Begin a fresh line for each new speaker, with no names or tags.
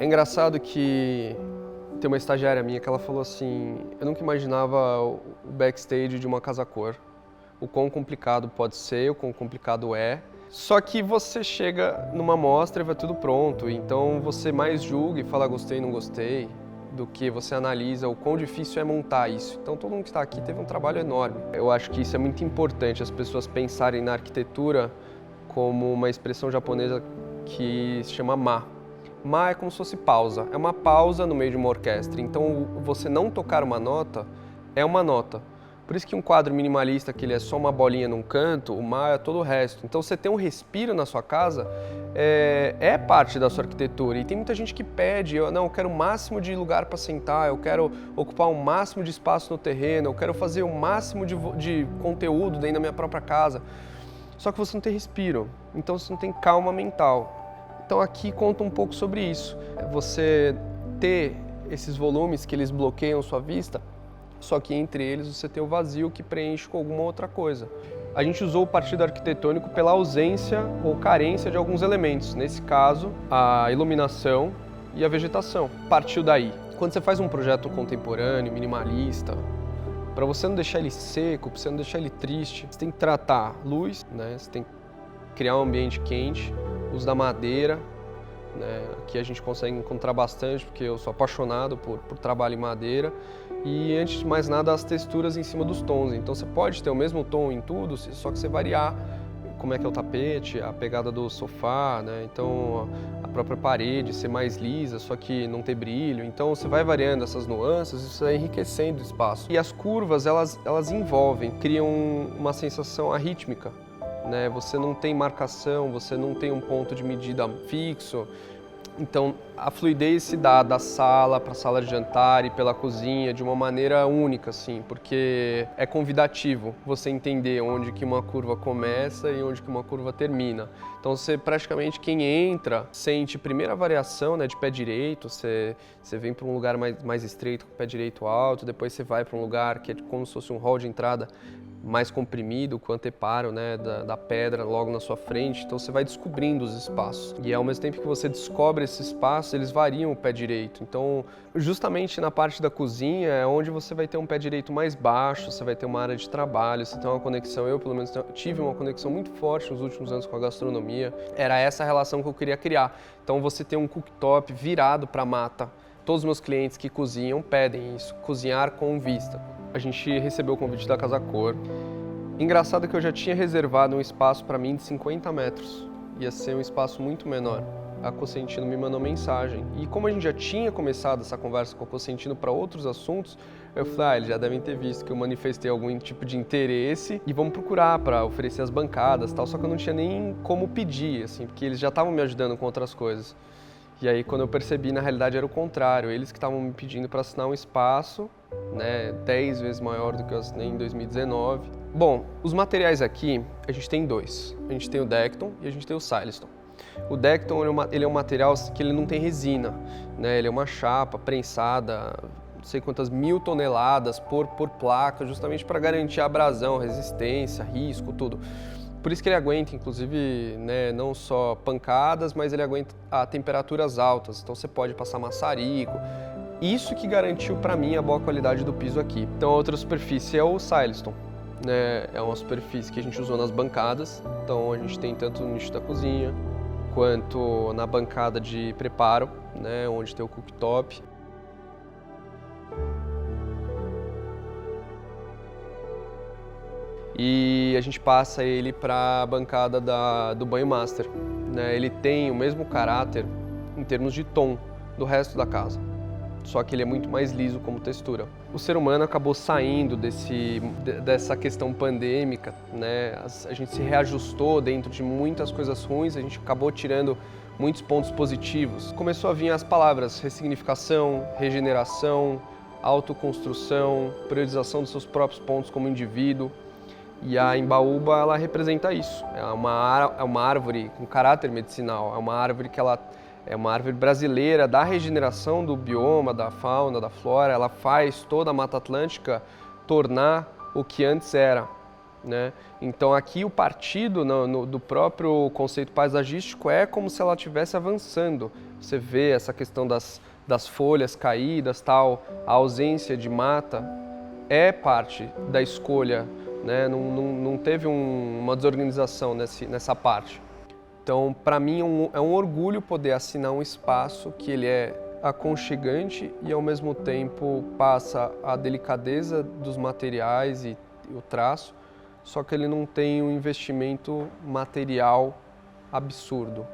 É engraçado que tem uma estagiária minha que ela falou assim, eu nunca imaginava o backstage de uma casa cor, o quão complicado pode ser, o quão complicado é. Só que você chega numa mostra e vai tudo pronto, então você mais julga e fala gostei, não gostei, do que você analisa o quão difícil é montar isso. Então todo mundo que está aqui teve um trabalho enorme. Eu acho que isso é muito importante, as pessoas pensarem na arquitetura como uma expressão japonesa que se chama ma. Ma é como se fosse pausa, é uma pausa no meio de uma orquestra, então você não tocar uma nota é uma nota. Por isso que um quadro minimalista, que ele é só uma bolinha num canto, o ma é todo o resto. Então você ter um respiro na sua casa é parte da sua arquitetura. E tem muita gente que pede, eu quero o máximo de lugar para sentar, eu quero ocupar o máximo de espaço no terreno, eu quero fazer o máximo de conteúdo dentro da minha própria casa. Só que você não tem respiro, então você não tem calma mental. Então aqui conta um pouco sobre isso. Você ter esses volumes que eles bloqueiam sua vista, só que entre eles você tem o vazio que preenche com alguma outra coisa. A gente usou o partido arquitetônico pela ausência ou carência de alguns elementos. Nesse caso, a iluminação e a vegetação. Partiu daí. Quando você faz um projeto contemporâneo, minimalista, para você não deixar ele seco, para você não deixar ele triste, você tem que tratar luz, né? Você tem que criar um ambiente quente, uso da madeira, né? Aqui a gente consegue encontrar bastante, porque eu sou apaixonado por trabalho em madeira. E antes de mais nada, as texturas em cima dos tons. Então você pode ter o mesmo tom em tudo, só que você variar como é que é o tapete, a pegada do sofá, né? Então a própria parede ser mais lisa, só que não ter brilho. Então você vai variando essas nuances, isso vai enriquecendo o espaço. E as curvas, elas envolvem, criam uma sensação arrítmica, né? Você não tem marcação, você não tem um ponto de medida fixo. Então a fluidez se dá da sala para a sala de jantar e pela cozinha de uma maneira única, assim, porque é convidativo você entender onde que uma curva começa e onde que uma curva termina. Então você praticamente, quem entra, sente primeiro a variação, né, de pé direito, você vem para um lugar mais estreito com o pé direito alto, depois você vai para um lugar que é como se fosse um hall de entrada mais comprimido, com o anteparo, né, da pedra logo na sua frente, então você vai descobrindo os espaços. E ao mesmo tempo que você descobre esses espaços, eles variam o pé direito. Então, justamente na parte da cozinha é onde você vai ter um pé direito mais baixo, você vai ter uma área de trabalho, você tem uma conexão, eu pelo menos tive uma conexão muito forte nos últimos anos com a gastronomia. Era essa a relação que eu queria criar. Então você tem um cooktop virado para a mata. Todos os meus clientes que cozinham pedem isso, cozinhar com vista. A gente recebeu o convite da Casa Cor. Engraçado que eu já tinha reservado um espaço para mim de 50 metros. Ia ser um espaço muito menor. A Cosentino me mandou mensagem. E como a gente já tinha começado essa conversa com a Cosentino para outros assuntos, eu falei, eles já devem ter visto que eu manifestei algum tipo de interesse e vamos procurar para oferecer as bancadas e tal. Só que eu não tinha nem como pedir, assim, porque eles já estavam me ajudando com outras coisas. E aí, quando eu percebi, na realidade era o contrário. Eles que estavam me pedindo para assinar um espaço, né, 10 vezes maior do que eu assinei em 2019. Bom, os materiais aqui, a gente tem dois. A gente tem o Decton e a gente tem o Silestone. O Decton ele é um material que ele não tem resina, né? Ele é uma chapa prensada, não sei quantas 1000 toneladas por placa, justamente para garantir a abrasão, resistência, risco, tudo. Por isso que ele aguenta, inclusive, né, não só pancadas, mas ele aguenta a temperaturas altas. Então você pode passar maçarico. Isso que garantiu para mim a boa qualidade do piso aqui. Então a outra superfície é o Silestone, né? É uma superfície que a gente usou nas bancadas. Então a gente tem tanto no nicho da cozinha, quanto na bancada de preparo, né, onde tem o cooktop. E a gente passa ele para a bancada do banho master, né? Ele tem o mesmo caráter em termos de tom do resto da casa, só que ele é muito mais liso como textura. O ser humano acabou saindo dessa questão pandêmica, né? A gente se reajustou dentro de muitas coisas ruins, a gente acabou tirando muitos pontos positivos. Começou a vir as palavras ressignificação, regeneração, autoconstrução, priorização dos seus próprios pontos como indivíduo. E a Embaúba, ela representa isso. É uma árvore com caráter medicinal, é uma árvore que é uma árvore brasileira da regeneração do bioma, da fauna, da flora. Ela faz toda a Mata Atlântica tornar o que antes era, né? Então aqui o partido do próprio conceito paisagístico é como se ela estivesse avançando. Você vê essa questão das folhas caídas, tal, a ausência de mata é parte da escolha, né? Não teve uma desorganização nessa parte. Então, para mim, é um orgulho poder assinar um espaço que ele é aconchegante e, ao mesmo tempo, passa a delicadeza dos materiais e o traço, só que ele não tem um investimento material absurdo.